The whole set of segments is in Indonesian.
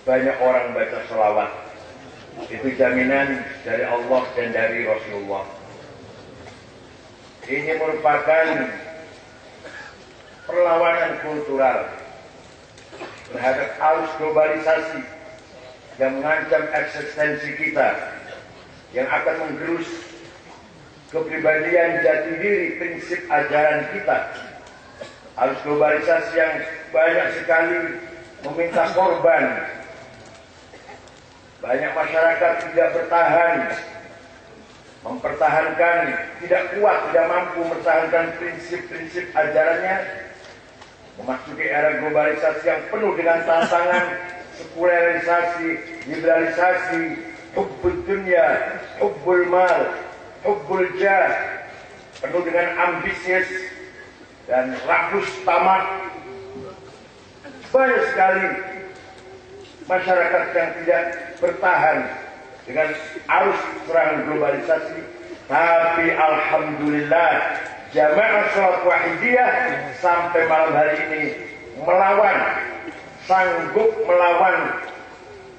banyak orang baca sholawat. Itu jaminan dari Allah dan dari Rasulullah. Ini merupakan perlawanan kultural terhadap arus globalisasi yang mengancam eksistensi kita, yang akan menggerus kepribadian jati diri prinsip ajaran kita. Arus globalisasi yang banyak sekali meminta korban. Banyak masyarakat tidak bertahan, mempertahankan, tidak kuat, tidak mampu mempertahankan prinsip-prinsip ajarannya, memasuki era globalisasi yang penuh dengan tantangan, sekularisasi, liberalisasi, hubbul dunia, hubbul mal, hubbul jah, penuh dengan ambisius dan rakus tamak. Banyak sekali masyarakat yang tidak bertahan dengan arus serangan globalisasi, tapi alhamdulillah Jamaah Sholat Wahidiyah sampai malam hari ini sanggup melawan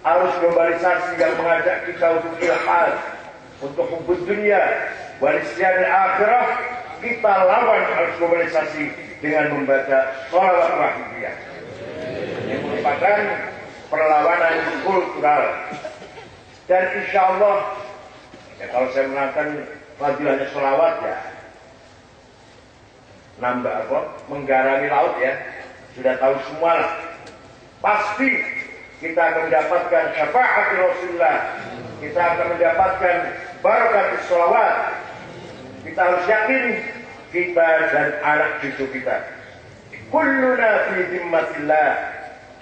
arus globalisasi yang mengajak kita untuk ilhad, untuk hubbud dunia, walisyan akhirah. Kita lawan arus globalisasi dengan membaca sholawat wahidiyah. Ini merupakan perlawanan kultural. Dan insya Allah, ya kalau saya menerangkan fadilahnya sholawat, ya nambah menggarami laut, ya sudah tahu semua lah. Pasti kita akan mendapatkan syafaat Rasulullah, kita akan mendapatkan barakat sholawat. Kita harus yakin, kita dan anak cucu kita, kulluna fi zimmatillah,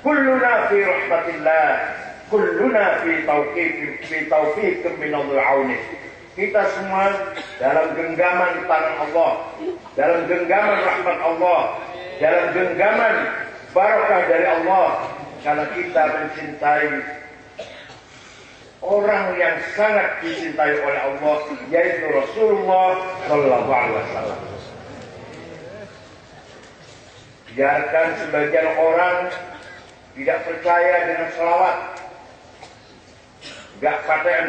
kulluna fi rahmatillah, kulluna fi taufiq minallah aunih. Kita semua dalam genggaman tangan Allah, dalam genggaman rahmat Allah, dalam genggaman barakah dari Allah, karena kita mencintai orang yang sangat dicintai oleh Allah, yaitu Rasulullah Shallallahu Alaihi Wasallam. Biarkan sebagian orang tidak percaya dengan sholawat, nggak paten.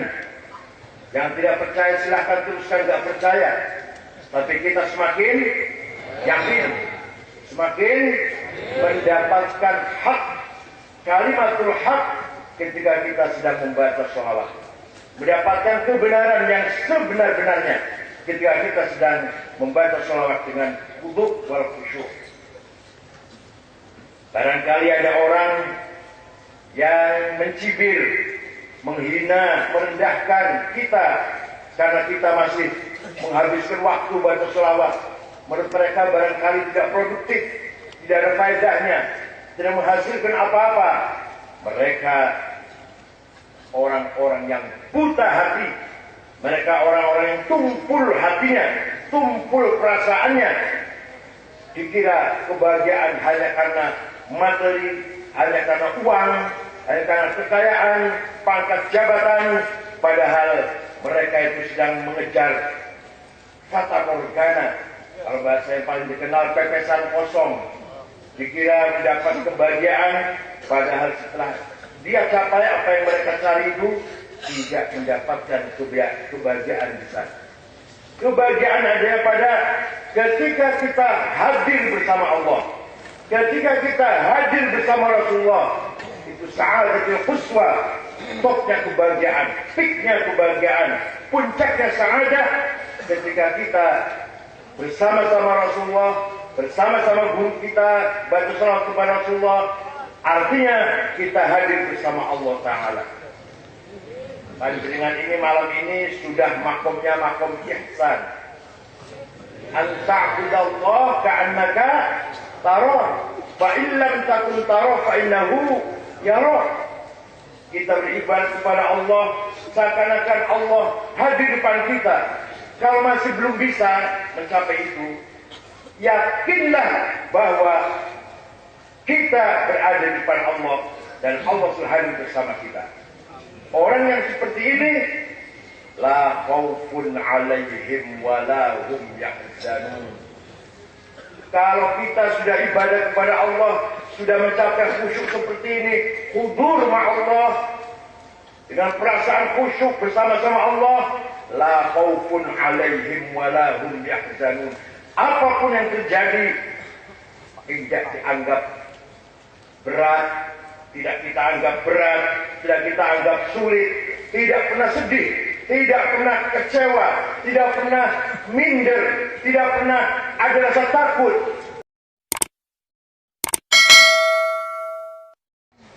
Yang tidak percaya silahkan teruskan nggak percaya. Tapi kita semakin yakin, semakin mendapatkan hak, kalimatul hak ketika kita sedang membaca sholawat. Mendapatkan kebenaran yang sebenar-benarnya ketika kita sedang membaca sholawat dengan khudu' wal khusyuk. Barangkali ada orang yang mencibir, menghina, merendahkan kita karena kita masih menghabiskan waktu baca sholawat. Menurut mereka barangkali tidak produktif, tidak ada faedahnya, tidak menghasilkan apa-apa. Mereka orang-orang yang buta hati. Mereka orang-orang yang tumpul hatinya, tumpul perasaannya. Dikira kebahagiaan hanya karena materi, hanya karena uang, hanya karena kekayaan, pangkat jabatan. Padahal mereka itu sedang mengejar fata morgana. Kalau bahasa yang paling dikenal, pepesan kosong. Dikira mendapat kebahagiaan, padahal setelah dia capai apa yang mereka cari itu, tidak mendapatkan kebahagiaan besar. Kebahagiaan adanya pada ketika kita hadir bersama Allah, ketika kita hadir bersama Rasulullah. Itu sa'adatul quswa, topnya kebahagiaan, peaknya kebahagiaan, puncaknya sa'adah ketika kita bersama-sama Rasulullah, bersama-sama guru kita, baca salawat kepada Rasulullah. Artinya kita hadir bersama Allah Ta'ala. Panjenengan ini malam ini sudah makomnya makom ihsan. Anta'budallah ka'annaka tarah, fa illam takun tarah fa innahu yarah. Kita beribadah kepada Allah seakan-akan Allah hadir depan kita. Kalau masih belum bisa mencapai itu, yakinlah bahwa kita berada di depan Allah dan Allah sudah hadir bersama kita. Orang yang seperti ini, la khaufun alaihim wa la hum yahzanun. Kalau kita sudah ibadah kepada Allah sudah mencapai khusyuk seperti ini, hudur ma'allah, dengan perasaan khusyuk bersama-sama Allah, la khaufun alaihim wa la hum yahzanun. Apapun yang terjadi tidak dianggap berat, tidak kita anggap berat, tidak kita anggap sulit, tidak pernah sedih, tidak pernah kecewa, tidak pernah minder, tidak pernah ada rasa takut.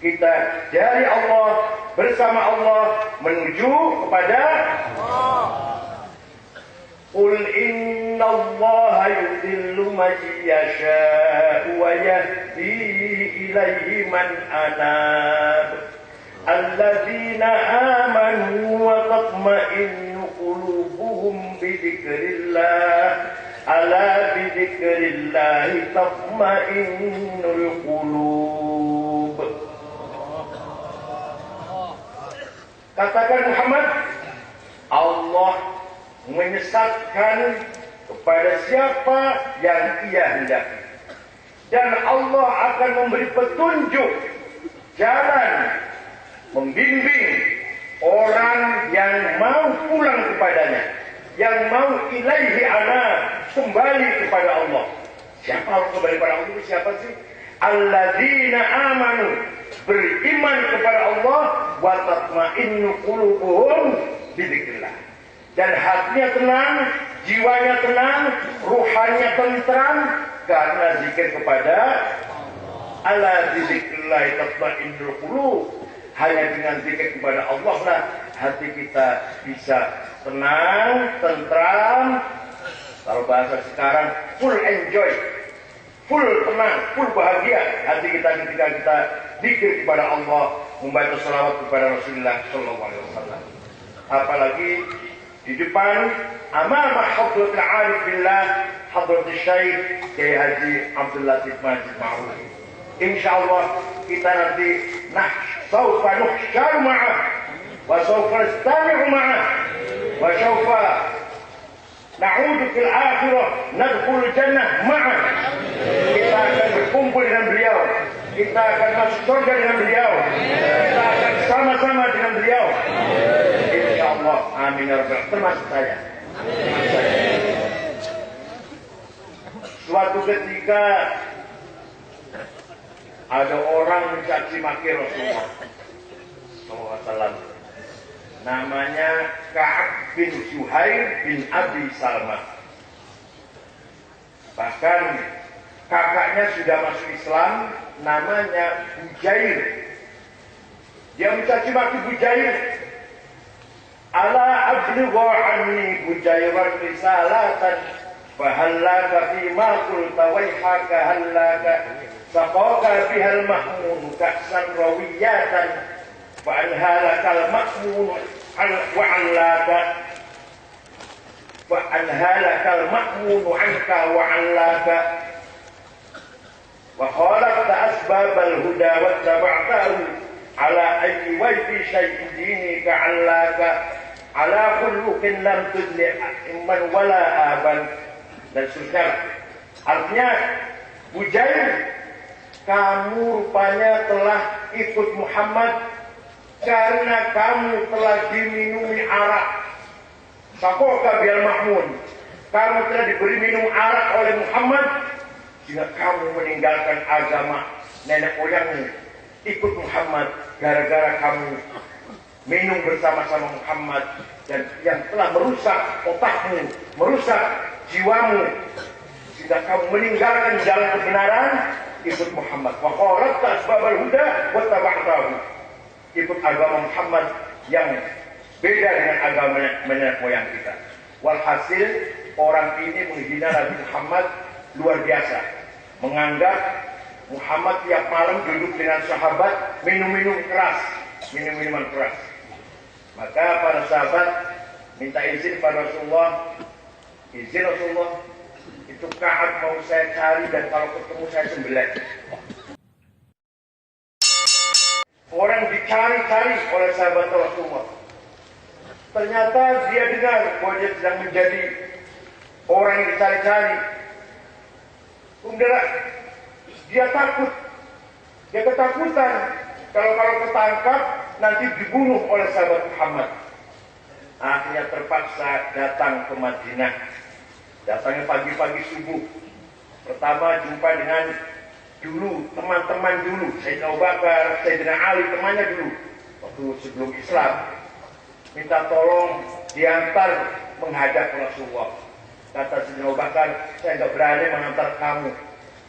Kita dari Allah, bersama Allah, menuju kepada Allah. Qul inna allaha yudhillu man yasha'u wa yahdi ilaihi man anab. Alladzina amanu wa tatma'innu qulubuhum bi dzikrillah. Ala bi dzikrillah tatma'innul qulub. Katakan Muhammad, Allah menyesatkan kepada siapa yang ia hendaki, dan Allah akan memberi petunjuk jalan, membimbing orang yang mau pulang kepadanya, yang mau ilaihi ana, kembali kepada Allah. Siapa harus kembali kepada Allah? Siapa sih? Alladzina amanu, beriman kepada Allah, wa tatma'innu qulubuhum bi dzikrillah, dan hatinya tenang, jiwanya tenang, ruhannya tentram karena zikir kepada ala bi dzikrillah tatma'innul qulub. Hanya dengan zikir kepada Allah lah hati kita bisa tenang, tentram. Kalau bahasa sekarang, full enjoy, full tenang, full bahagia hati kita ketika kita zikir kepada Allah, membaca salawat kepada Rasulullah sallallahu alaihi wasallam. Apalagi di depan amama hadratul arif billah, hadratul syekh Kiai Haji Abdul Latif Majid Ma'ruf. Insyaallah kita nanti sawfa nuhsyar ma'ah wa sawfa nastami'u ma'ah wa sawfa na'udu fil akhirah nadkhul jannah ma'ah. Kita akan berkumpul dengan beliau, kita akan masuk surga dengan beliau, kita akan sama-sama dengan beliau, insyaallah. Amin ya rabbal alamin. Termasuk saya. Suatu ketika ada orang mencaci maki Rasulullah SAW, namanya Ka'ab bin Zuhair bin Abi Salma. Bahkan kakaknya sudah masuk Islam, namanya Bujair. Dia mencaci maki Bujair. Ala abligha anni Bujairan risalatan fahallaka fima qulta wayhaka hallaka saqaka bihal ma'mun ka'san rawiyatan fa anhalakal ma'mun wa'allaka fa anhalakal ma'mun 'anka wa'allaka wa khalaqta asbabal huda wattaba'tahu ala ayyi wajhi syai'in dinika 'allaka ala khuluqin lam tudli imman wala aban, dan seterusnya. Artinya, Bujair, kamu rupanya telah ikut Muhammad karena kamu telah diminumi arak. Sakoka bial mahmun, kamu telah diberi minum arak oleh Muhammad sehingga kamu meninggalkan agama nenek moyangmu, ikut Muhammad gara-gara kamu minum bersama-sama Muhammad, dan yang telah merusak otakmu, merusak jiwamu sehingga kamu meninggalkan jalan kebenaran, ikut Muhammad. Wa khalaqta asbabal huda wa taba'tahu, ikut agama Muhammad yang beda dengan agama nenek moyang kita. Walhasil orang ini menghina Nabi Muhammad luar biasa, menganggap Muhammad tiap malam duduk dengan sahabat minum-minum keras, minum-minuman keras. Maka para sahabat minta izin pada Rasulullah, izin Rasulullah, itu Ka'ab mau saya cari dan kalau ketemu saya sembelih. Orang dicari-cari oleh sahabat Rasulullah. Ternyata dia dengar bahwa dia sedang menjadi orang yang dicari-cari. Kemudian dia takut Dia ketakutan kalau ketangkap nanti dibunuh oleh sahabat Muhammad. Akhirnya terpaksa datang ke Madinah. Datangnya pagi-pagi subuh. Pertama jumpa dengan teman-teman dulu, Sayyidina Abu Bakar, Sayyidina Ali, temannya dulu waktu sebelum Islam. Minta tolong diantar menghadap Rasulullah. Kata Sayyidina Abu Bakar, saya nggak berani mengantar kamu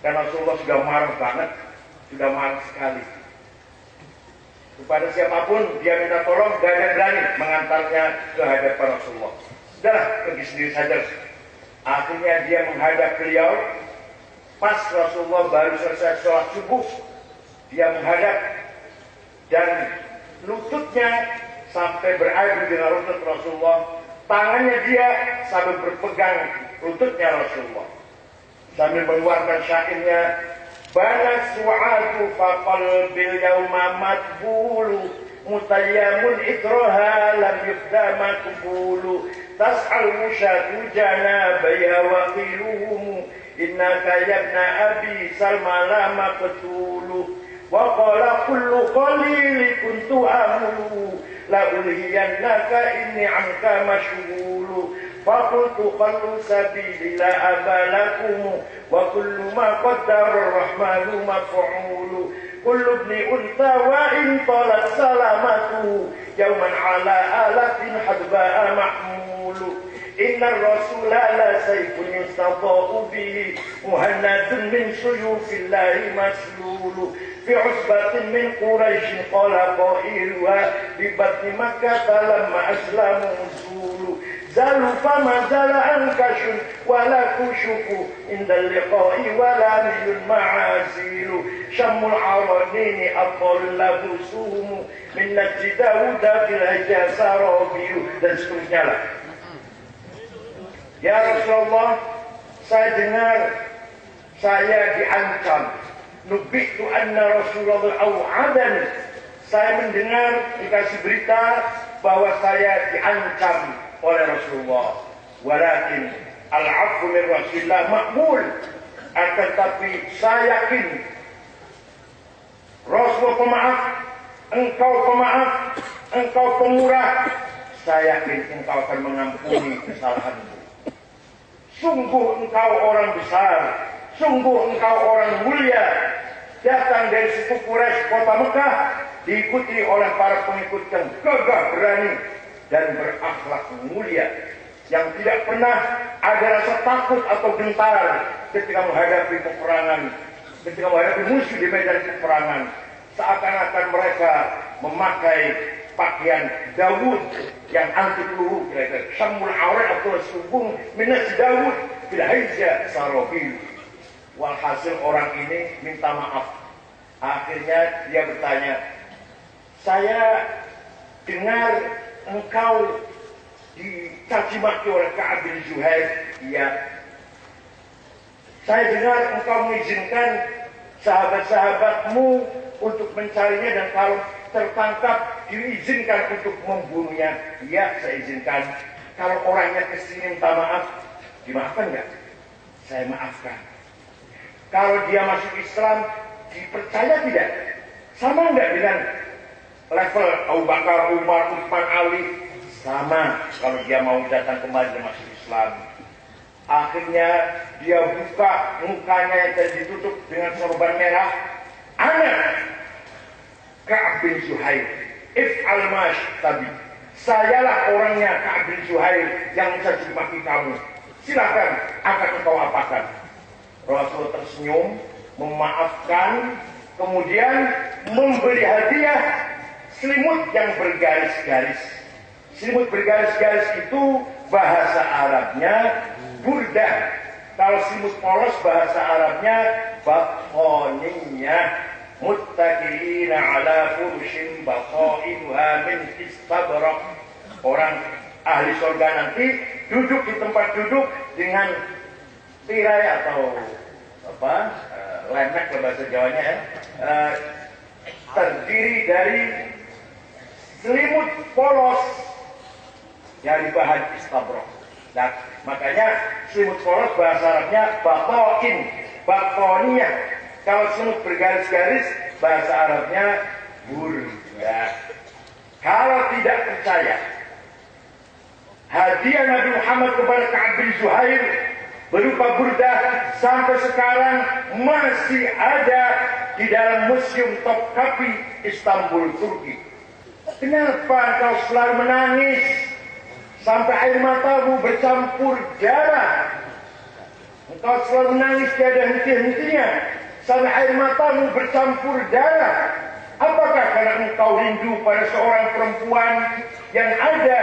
karena Rasulullah sudah marah banget, sudah marah sekali. Kepada siapapun dia minta tolong, gak ada berani mengantarnya ke hadapan Rasulullah. Sudahlah, pergi sendiri saja. Akhirnya dia menghadap beliau. Pas Rasulullah baru selesai sholat subuh, dia menghadap dan lututnya sampai beradu dengan lutut Rasulullah. Tangannya dia sambil berpegang lututnya Rasulullah sambil mengeluarkan syairnya, bana su'atu faqalbil yawma matbulu mutayyamun ikraha lam yubda makbulu tas'al musyatu janabaya wa qiluhum innaka yabna abi salma la maqtulu wa qala kullu qalili kuntu amulu la ulhiyannaka inni anka mashghulu faqultu qallu sabili la abalakum wa kullu ma qaddara ar-rahmanu maf'ulu kullu ibni unta wa in talat salamatu yawman ala alafin hadba'a mahmulu inna ar-rasula la sayfun yustada'u bihi muhannadun min suyufillahi maslulu fi usbatin min quraishin qala qailuha bi batni makkah lamma aslamu usulu zalu fama zala ankashun wala kushufu indal liqa'i wala milun ma'azilu syammul aradini abdul labusuhum min najdi dawuda fil hajasa rabiu dan seterusnya lah. Ya Rasulullah, saya dengar saya diancam. Nubitu anna Rasulullah au'adan. Saya mendengar dikasih berita bahwa saya diancam oleh Rasulullah. Walakin al-'afwu min Rasulillah makbul. Akan tapi saya yakin Rasulullah pemaaf, engkau pemaaf, engkau pemurah. Saya yakin engkau akan mengampuni kesalahanmu. Sungguh engkau orang besar, sungguh engkau orang mulia, datang dari suku Quraisy kota Mekah, diikuti oleh para pengikut yang gagah berani dan berakhlak mulia, yang tidak pernah ada rasa takut atau gentar ketika menghadapi peperangan, ketika menghadapi musuh di medan peperangan. Seakan-akan mereka memakai pakaian Daud yang anti peluru, kira-kira syamul awal atau subung minas Daud tidak hanya sarobil. Walhasil orang ini minta maaf. Akhirnya dia bertanya, saya dengar engkau dicaci maki oleh Ka'ab bin Zuhair. Iya. Saya dengar engkau mengizinkan sahabat-sahabatmu untuk mencarinya dan kalau tertangkap diizinkan untuk membunuhnya. Iya, saya izinkan. Kalau orangnya kesini minta maaf, dimaafkan nggak? Saya maafkan. Kalau dia masuk Islam, dipercaya tidak? Sama nggak dengan level Abu Bakar, Umar, Utsman, Ali? Sama. Kalau dia mau datang kembali dan masuk Islam. Akhirnya dia buka mukanya yang tadi ditutup dengan sorban merah. Ana Ka'ab bin Zuhair, if'al ma syi'ta. Sayalah orangnya Ka'ab bin Zuhair yang mencaci maki kamu. Silakan, akan engkau apakan. Rasul tersenyum, memaafkan, kemudian memberi hadiah selimut yang bergaris-garis. Selimut bergaris-garis itu bahasa Arabnya burdah. Kalau selimut polos bahasa Arabnya bakhoninya. Muttaqiina ala furushin baqainuha min istabrak. Orang ahli surga nanti duduk di tempat duduk dengan tirai atau lemek bahasa Jawanya ya, terdiri dari selimut polos dari bahan istabrak. Nah, makanya selimut polos bahasa Arabnya baqain, baqoniyah. Kalau selimut bergaris-garis bahasa Arabnya burdah. Kalau tidak percaya, hadiah Nabi Muhammad kepada Ka'ab bin Zuhair berupa burdah sampai sekarang masih ada di dalam Museum Topkapi Istanbul, Turki. Kenapa engkau selalu menangis sampai air matamu bercampur darah? Engkau selalu menangis tiada henti-hentinya sampai air matamu bercampur darah. Apakah karena engkau rindu pada seorang perempuan yang ada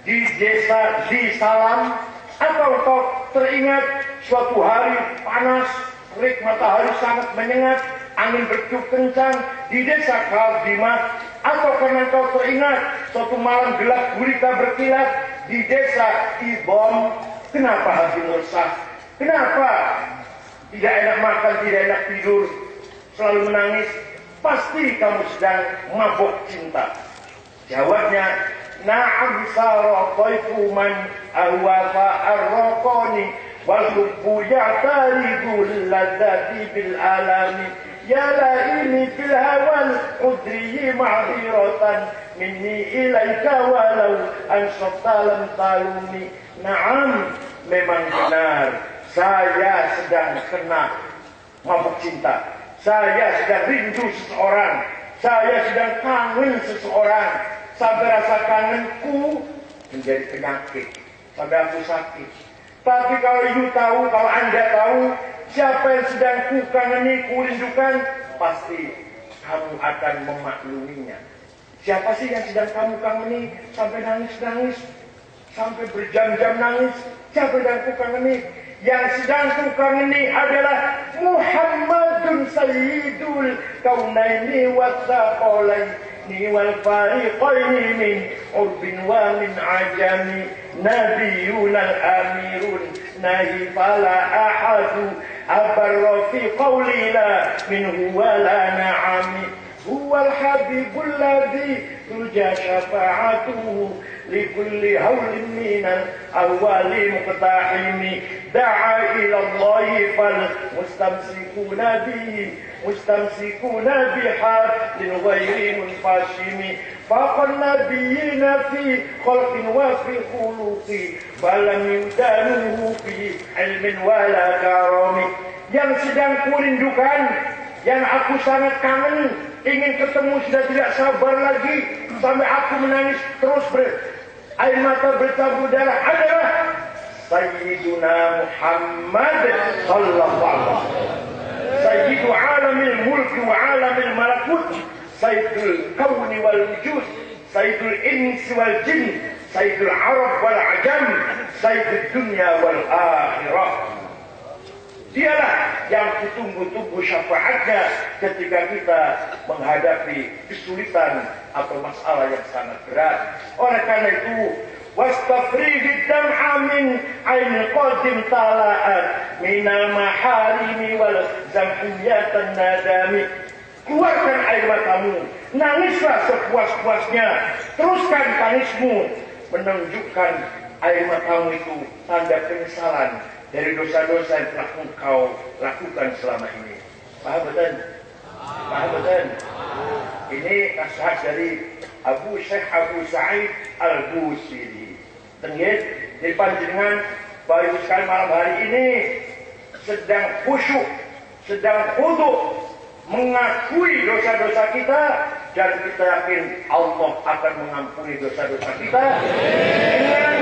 di desa di Salam? Atau engkau teringat suatu hari panas, terik, matahari sangat menyengat, angin bertiup kencang di desa Kaldimah? Atau karena engkau teringat suatu malam gelap gulita berkilat di desa Ibon? Kenapa hatimu resah? Kenapa tidak enak makan, tidak enak tidur, selalu menangis? Pasti kamu sedang mabuk cinta. Jawabnya, na'am sara taifu man ahwa fa'arraqani wal hubbu ya'taridu ladati bil alami ya laini fil hawal udri ma'ziratan minni ilaika walau ansafta lam talumi. Na'am, memang benar saya sedang kena mabuk cinta. Saya sedang rindu seseorang. Saya sedang kangen seseorang. Sampai rasa kangenku menjadi penyakit. Sampai aku sakit. Tapi kalau ibu tahu, kalau anda tahu, siapa yang sedang ku kangeni, ku rindukan, pasti kamu akan memakluminya. Siapa sih yang sedang kamu kangeni sampai nangis-nangis, sampai berjam-jam nangis? Siapa yang ku kangeni? Yang sedang ku kangeni adalah Muhammadun Sayyidul Kaunaini Wathaqalaini wal Fariqaini min urbin wa min ajami Nabiyun al-amirun nahi fala ahadu abarra fi qawli la minhu wa la na'ami huwal habibul ladhi turja syafa'atuhu likulli hawlin minal awwali muqtahimi da'a ila Allahi fal mustamsikuna bihi mustamsikuna bihablin ghairi munfashimi faqan nabiyina fi khalqin wa fi khuluqi balam yudanuhu fi ilmin wala karami. Yang sedang kurindukan, yang aku sangat kangen, ingin ketemu, sudah tidak sabar lagi, sampai aku menangis terus air mata bercampur darah adalah Sayyiduna Muhammad sallallahu alaihi wasallam, Sayyidu alamil mulk wa alamil malakut, Sayyidul kauni wal wujud, Sayyidul ins wal jin, Sayyidul arab wal ajam, Sayyidul dunya wal akhirah. Dialah yang kutunggu-tunggu syafaatnya ketika kita menghadapi kesulitan atau masalah yang sangat berat. Oleh karena itu, wastafrigid dam'a min ainil qadim tala'at minal maharimi wal zamhiyatan nadami. Keluarkan air matamu, nangislah sepuas-puasnya, teruskan tangismu, menunjukkan air matamu itu tanda penyesalan dari dosa-dosa yang telah engkau lakukan selama ini. Paham betul? Paham betul? Ini nasihat dari Syekh Abu Sa'id Al-Busiri. Tenggit, di panjenengan Bapak Ibu sekalian malam hari ini sedang khusyuk, sedang khudu, mengakui dosa-dosa kita, dan kita yakin Allah akan mengampuni dosa-dosa kita dengan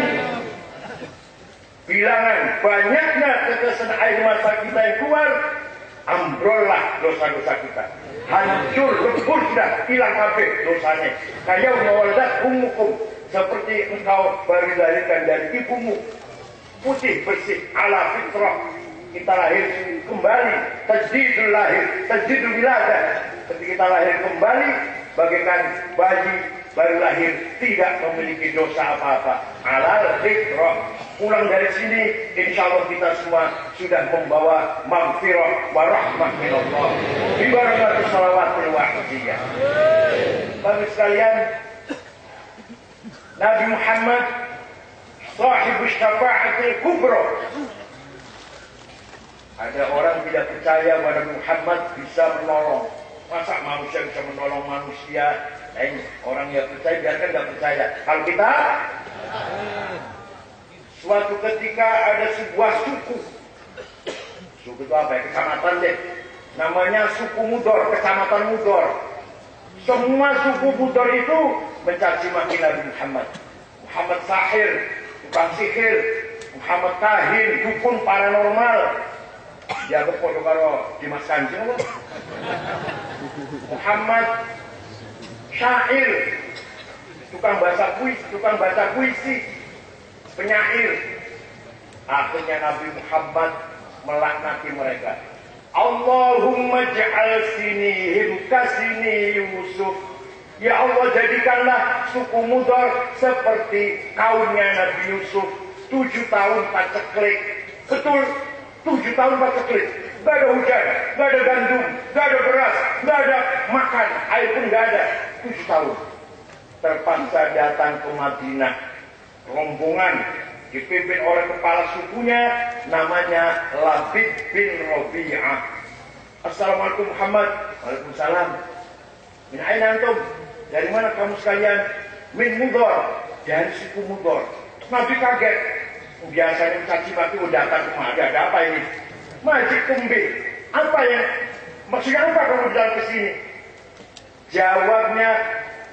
bilangan banyaknya tetesan air mata kita yang keluar, ambrollah dosa-dosa kita, hancur lebur sudah hilang kabeh dosanya. Kayak mewaldat umukum, seperti engkau baru dilahirkan dari ibumu, putih bersih ala fitrah. Kita lahir kembali, tajdidul lahir, tajdidul wiladah. Ketika kita lahir kembali, bagaikan bayi baru lahir, tidak memiliki dosa apa-apa. Alal fitrah. Pulang dari sini, insya Allah kita semua sudah membawa maghfirah wa rahmah min Allah. Bibarakatuh salawatul wahidiyah. Bapak sekalian, Nabi Muhammad sahibus syafa'atil kubra. Ada orang tidak percaya bahwa Muhammad bisa menolong Masa manusia bisa menolong manusia? Orang yang percaya biarkan nggak percaya. Kalau kita, suatu ketika ada sebuah suku itu apa ya? Kecamatan deh. Namanya suku Mudor, kecamatan Mudor. Semua suku Mudor itu mencaci maki Nabi Muhammad. Muhammad sahir, tukang sihir, Muhammad kahin, dukun paranormal. Dia berfoto karo Dimas Kanjeng. Muhammad syair, tukang baca puisi, penyair. Akhirnya Nabi Muhammad melaknati mereka. Allahumma ja'al sinihim kasini Yusuf. Ya Allah, jadikanlah suku Mudor seperti kaumnya Nabi Yusuf. 7 tahun paceklik. Betul, 7 tahun paceklik. Gak ada hujan, gak ada gandum, gak ada beras, gak ada makan, air pun gak ada. 7 tahun. Terpaksa datang ke Madinah. Rombongan dipimpin oleh kepala sukunya, namanya Labid bin Rabi'ah. Assalamualaikum Muhammad. Waalaikumsalam. Min aina antum? Dari mana kamu sekalian? Min Mudor. Dari suku Mudor. Nabi kaget. Biasanya mencaci maki datang kemari. Ada apa ini? Majid kembing. Apa yang maksudnya apa kamu datang ke sini? Jawabnya,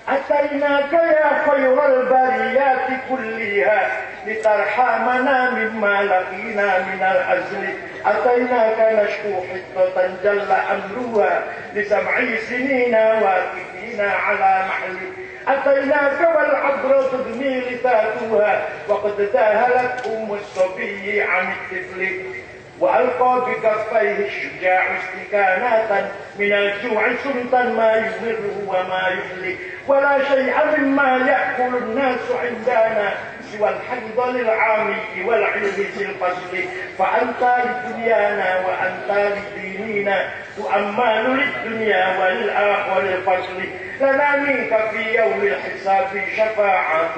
Atainaka ya khairul bariyati kulliha litarhamana mimma laqina minal azli. Atainaka nashku hiddatan jalla amruha lisam'i sinina wa kifina ala mahli. Atainaka wal abra tudni litatuha wa qad dahalat ummus sabiyyi 'anit tifli. وألقى بكفيه الشجاع استكانة من الجوع سمطا ما يمر وما يحلي ولا شيء مما يأكل الناس عندنا سوى الحنظل العامي والعلم في الفصل فأنت لدنيانا وأنت لديننا تؤمل للدنيا وللآخر الفصل لنا منك في يوم الحساب شفاعة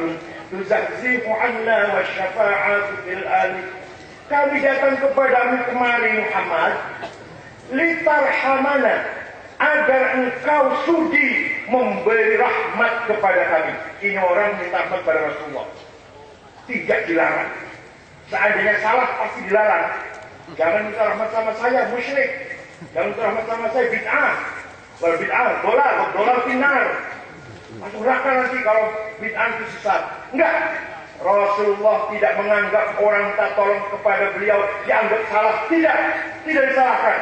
تزحزح عنا والشفاعة في الآن. Kami datang kepadamu kemari Muhammad, litarhamana, agar engkau sudi memberi rahmat kepada kami. Ini orang minta rahmat pada Rasulullah. Tidak dilarang. Seandainya salah pasti dilarang. Jangan minta rahmat sama saya, musyrik. Jangan minta rahmat sama saya, bid'ah. Kalau bid'ah, dolar finar. Masuk neraka nanti kalau bid'ah itu sesat. Enggak. Rasulullah tidak menganggap orang tak tolong kepada beliau dianggap salah. Tidak disalahkan.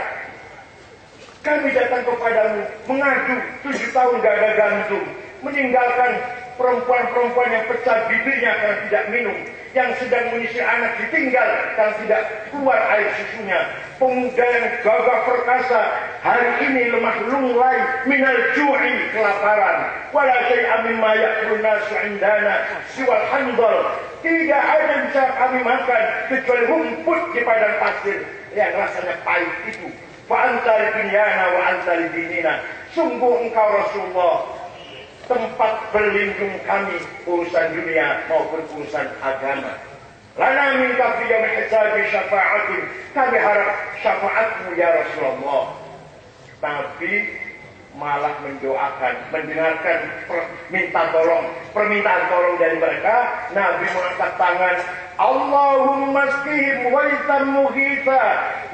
Kami datang kepadamu mengadu 7 tahun gak ada gandum, meninggalkan perempuan-perempuan yang pecah bibirnya karena tidak minum, yang sedang menyusui anak ditinggal karena tidak keluar air susunya. Pemuda yang gagah perkasa hari ini lemah lunglai minal ju'i, kelaparan. Wala syai'a mimma ya'kulun nasu 'indana siwal handal. Tidak ada yang bisa kami makan kecuali rumput di padang pasir yang rasanya pahit itu. Fa anta lidunyana wa anta lidinina. Sungguh engkau Rasulullah tempat berlindung kami urusan dunia maupun urusan agama. Lana minka fi yaumil hisabi syafa'atun. Kami harap syafaatmu ya Rasulullah. Nabi malah mendoakan, mendengarkan permintaan tolong dari mereka. Nabi mengangkat tangan, Allahumma skihim waitan mughitha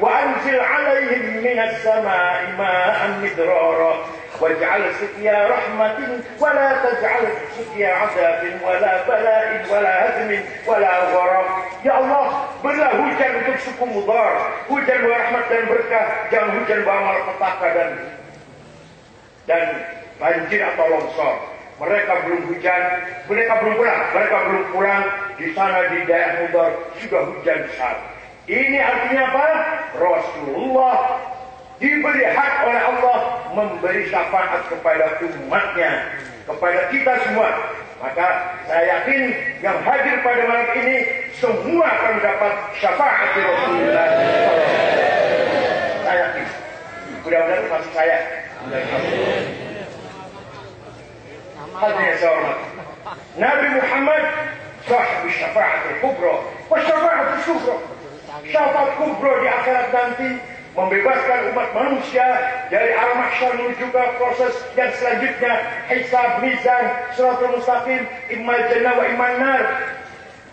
wa anzil alaihim minas sama'i ma'an midrara waj'al sukya rahmatin wa la taj'al sukya adabin wa la bala'in wa la hazmin wa la gharab. Ya Allah, berilah hujan untuk suku Mudar, hujan rahmat dan berkah, jangan hujan bawa malapetaka dan banjir atau longsor. Mereka belum hujan, mereka belum pulang. Di sana di daerah Mudar sudah hujan besar. Ini artinya apa? Rasulullah diberi hak oleh Allah memberi syafaat kepada umatnya, kepada kita semua. Maka saya yakin yang hadir pada malam ini semua akan mendapat syafaat dari Rasulullah. Saya yakin. Mudah-mudahan masih saya. Hadirin saya hormati. Nabi Muhammad sahib syafaat al-kubra wa syafaat al-sughra. Syafaat kubra di akhirat nanti membebaskan umat manusia dari arah mahsyar menuju ke proses yang selanjutnya, hisab, mizan, shiratal mustaqim, immal jannah wa immal nar.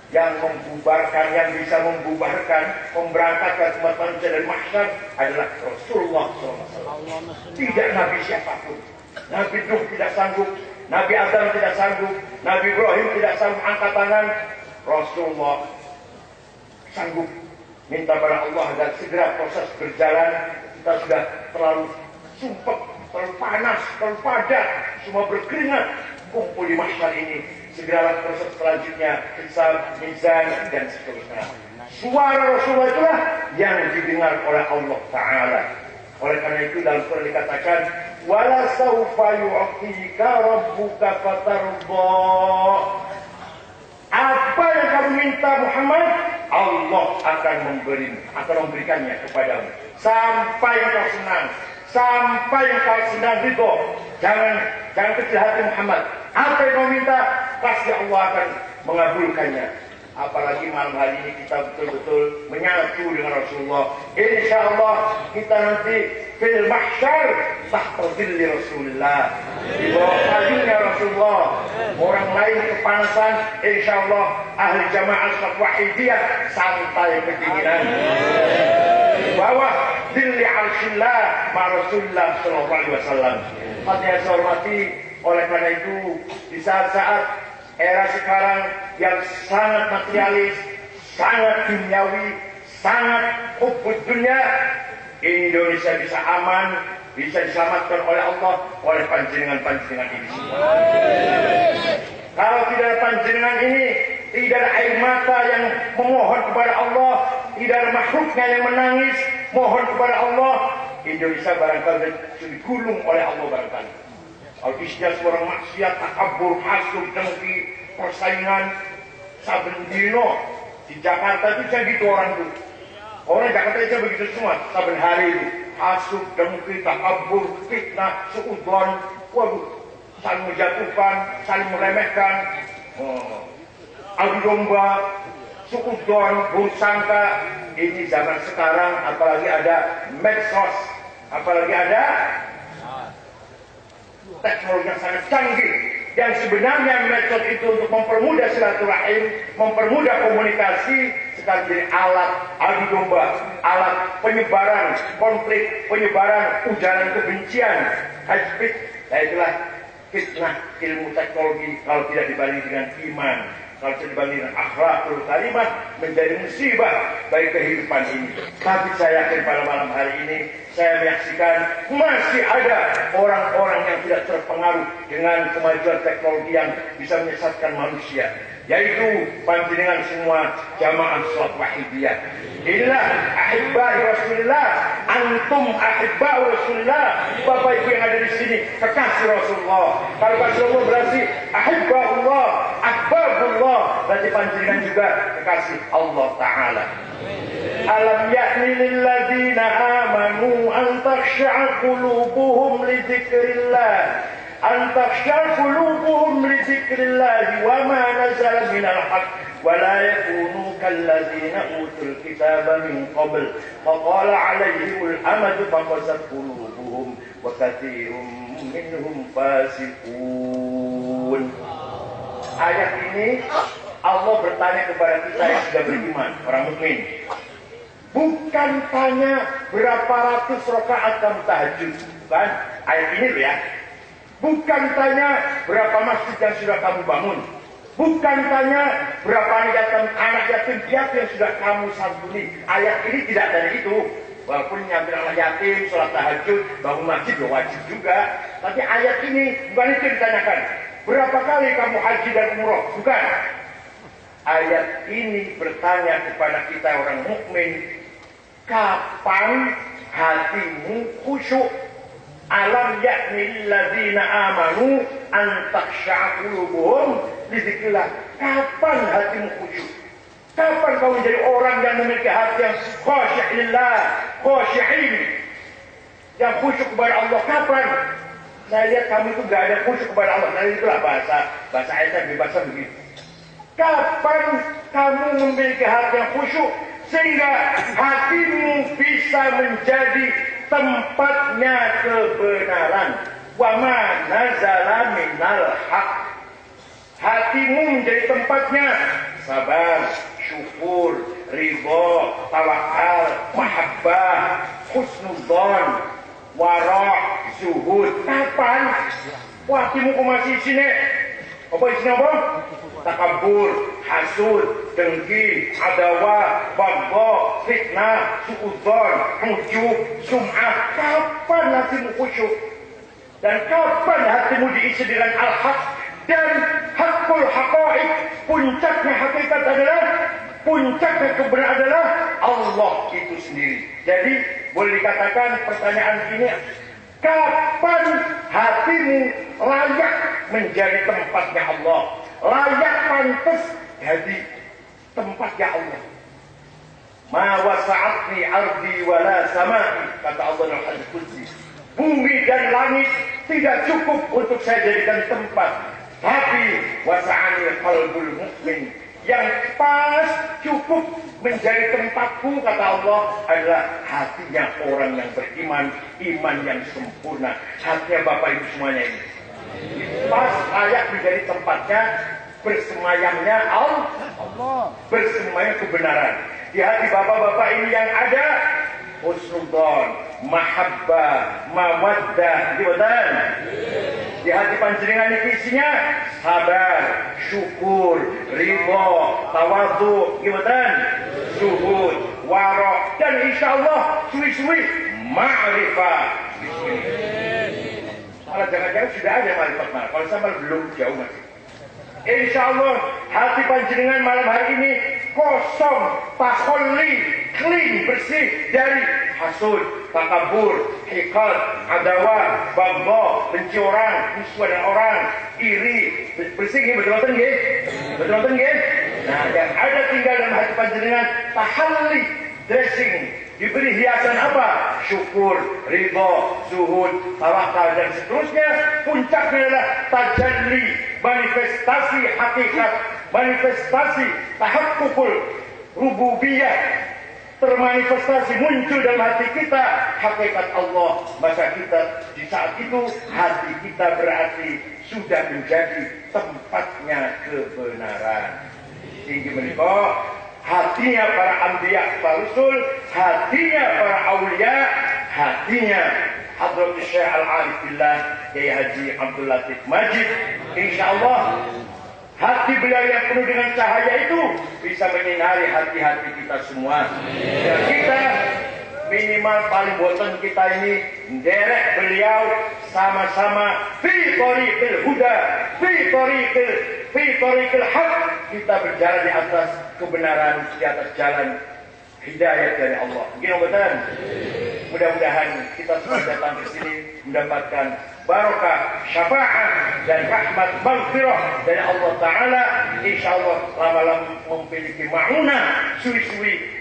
Yang membubarkan, yang bisa membubarkan, memberangkatkan umat manusia dari mahsyar adalah Rasulullah SAW. Tidak nabi siapapun. Nabi Nuh tidak sanggup, Nabi Adam tidak sanggup, Nabi Ibrahim tidak sanggup angkat tangan. Rasulullah sanggup minta pada Allah agar segera proses berjalan. Kita sudah terlalu sumpek, terlalu panas, terlalu padat, semua berkeringat, kumpul di mahsyar ini. Segeralah proses selanjutnya, hisab, mizan, dan seterusnya. Suara Rasulullah itulah yang didengar oleh Allah Ta'ala. Oleh karena itu dalam Quran dikatakan, wala sawfa yu'tika rabbuka fatarda. Apa yang kamu minta Muhammad, Allah akan memberikannya kepadamu. Sampai kau senang, sampai kau senang ridho. Jangan kecil hati Muhammad. Apa yang kau minta, pasti Allah akan mengabulkannya. Apalagi malam hari ini kita betul-betul menyatu dengan Rasulullah. Insya Allah kita nanti fil mahsyar tahta dhilli Rasulullah. Di bawah payungnya Rasulullah. Orang lain kepanasan, insya Allah ahli jamaah salat wahidiyah santai kedinginan. Di bawah dhilli arshillah ma Rasulullah sallallahu alaihi wasallam. Hadirin saya hormati, oleh karena itu di saat-saat era sekarang yang sangat materialis, sangat duniawi, sangat hubbud dunia, Indonesia bisa aman, bisa diselamatkan oleh Allah, oleh panjenengan-panjenengan ini semua. Kalau tidak ada panjenengan ini, tidak ada air mata yang memohon kepada Allah, tidak ada makhluknya yang menangis, mohon kepada Allah, Indonesia barangkali sudah digulung oleh Allah barangkali. Kalau isinya seorang maksiat, takabur, hasud, dengki, persaingan, saben dino. Di Jakarta itu saya gitu orang itu. Orang Jakarta itu begitu semua, saben hari itu. Hasud, dengki, takabur, fitnah, suudzon, waduh, saling menjatuhkan, saling meremehkan, adu domba, suudzon, buruk sangka. Ini zaman sekarang, apalagi ada medsos, apalagi ada teknologi yang sangat canggih, yang sebenarnya medsos itu untuk mempermudah silaturahim, mempermudah komunikasi, sekarang jadi alat adu domba, alat penyebaran konflik, penyebaran ujaran kebencian, hate speech. Nah itulah fitnah ilmu teknologi kalau tidak dibarengi dengan iman, kalau tidak dibarengi dengan akhlakul karimah, menjadi musibah bagi kehidupan ini. Tapi saya yakin pada malam hari ini saya menyaksikan masih ada orang-orang yang tidak terpengaruh dengan kemajuan teknologi yang bisa menyesatkan manusia, yaitu panjenengan semua jamaah salat wahidiyah. Inilah ahibbai Rasulullah, antum ahibbai Rasulullah. Bapak Ibu yang ada di sini kekasih Rasulullah. Kalau Rasulullah berarti ahibbaullah, ahbabullah, berarti panjenengan juga kekasih Allah Ta'ala. Alam ya'ni lilladzina amanu an takhsha'a qulubuhum li dzikrillah, an takhsha'a qulubuhum li dzikrillah wa ma nazala minal haqq wa la yakunu kalladzina utul kitaba min qabl faqala 'alaihimul amadu faqasat qulubuhum wa katsirun minhum fasiqun. Ayat ini Allah bertanya kepada kita yang sudah beriman, orang mukmin. Bukan tanya berapa ratus rakaat kamu tahajud, bukan ayat ini loh ya. Bukan tanya berapa masjid yang sudah kamu bangun. Bukan tanya berapa anak yatim piatu yang sudah kamu santuni. Ayat ini tidak dari itu. Walaupun nyambil anak yatim, sholat tahajud, bangun masjid loh wajib juga. Tapi ayat ini bukan itu ditanyakan. Berapa kali kamu haji dan umroh? Bukan. Ayat ini bertanya kepada kita orang mukmin, kapan hatimu khusyuk? Alam ya'nil ladzina amanu an takhsha'a qulubuhum li dzikrillah. Kapan hatimu khusyuk? Kapan kau menjadi orang yang memiliki hati yang khusyuk lillah, khusyi'in, yang khusyuk kepada Allah? Kapan? Saya lihat kamu itu gak ada khusyuk kepada Allah. Nah itulah bahasa ayatnya begitu. Kapan kamu memiliki hati yang khusyuk? sehingga hatimu bisa menjadi tempatnya kebenaran. Wa ma nazala minal haq. Hatimu menjadi tempatnya sabar, syukur, ridho, tawakal, mahabbah, husnudzon, wara', zuhud. Kapan? Wah, hatimu kok masih sini? Apa isinya apa? Takabur, hasud, dengki, adawa, bagho, fitnah, suudzon, ujub, sum'ah. Kapan hatimu khusyuk? Dan kapan hatimu diisi dengan al-haq? Dan hakul haqa'iq, puncaknya hakikat adalah, puncaknya kebenaran adalah Allah itu sendiri. Jadi boleh dikatakan pertanyaan ini, kapan hatimu layak menjadi tempatnya Allah, layak pantas jadi tempatnya Allah? Ma wasa'atni ardi wala sama'i, kata Allah dalam hadis qudsi. Bumi dan langit tidak cukup untuk saya jadikan tempat, tapi wasa'ani qalbul mukmin, yang pas cukup menjadi tempatku, kata Allah, adalah hatinya orang yang beriman, iman yang sempurna. Hatinya Bapak Ibu semuanya ini pas layak menjadi tempatnya bersemayamnya Allah, bersemayam kebenaran. Di hati bapak-bapak ini yang ada husnudzon, mahabbah, mawaddah, gimana? Di hati panjenengan ini isinya sabar, syukur, ridho, tawadhu, gimana? Zuhud, wara', dan insyaallah suwi-suwi ma'rifah. Kalau jangan-jangan sudah ada ma'rifat, kalau sama belum jauh masih. Insyaallah hati panjenengan malam hari ini kosong, takholi, clean, bersih dari hasud, takabur, hikad, adawa, bagho, benci orang, musuh dengan orang, iri, bersih nggih, betul nggih? Betul nggih? Nah, yang ada tinggal dalam hati panjenengan tahalli, dressing, diberi hiasan apa? Syukur, ridho, zuhud, tawakal, dan seterusnya. Puncaknya adalah tajalli, manifestasi hakikat, manifestasi tahakkukul rububiyah, termanifestasi muncul dalam hati kita hakikat Allah. Maka kita di saat itu hati kita berarti sudah menjadi tempatnya kebenaran. Tinggi menikah hatinya para anbiya, para rasul, hatinya para aulia, hatinya Hadratus Syekh Al-Arif Billah Kiai Haji Abdul Latif Majid. Insyaallah hati beliau yang penuh dengan cahaya itu bisa menyinari hati-hati kita semua. Dan kita minimal paling boten kita ini derek beliau sama-sama fi thoriqil huda, fi thoriqil haq. Kita berjalan di atas kebenaran, di atas jalan hidayah dari Allah. Gimana betul? Mudah-mudahan kita semua datang ke sini mendapatkan barokah, syafaat, dan rahmat maghfirah dari Allah Ta'ala. InsyaAllah lama-lama memiliki ma'unah, suwi-suwi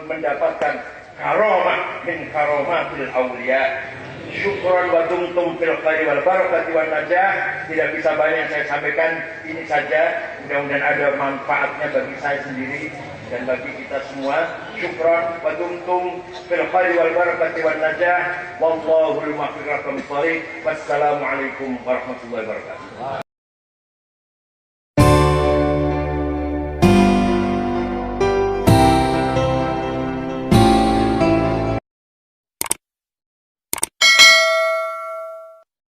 mendapatkan karomah min karomatil awliya. Syukran wa dumtum fil khairi wal barakati wan najah. Tidak bisa banyak saya sampaikan, ini saja. Mudah-mudahan ada manfaatnya bagi saya sendiri dan bagi kita semua. Syukran wa dumtum fil khairi wal barakati wan najah. Wallahul muwaffiq. Wassalamualaikum warahmatullahi wabarakatuh.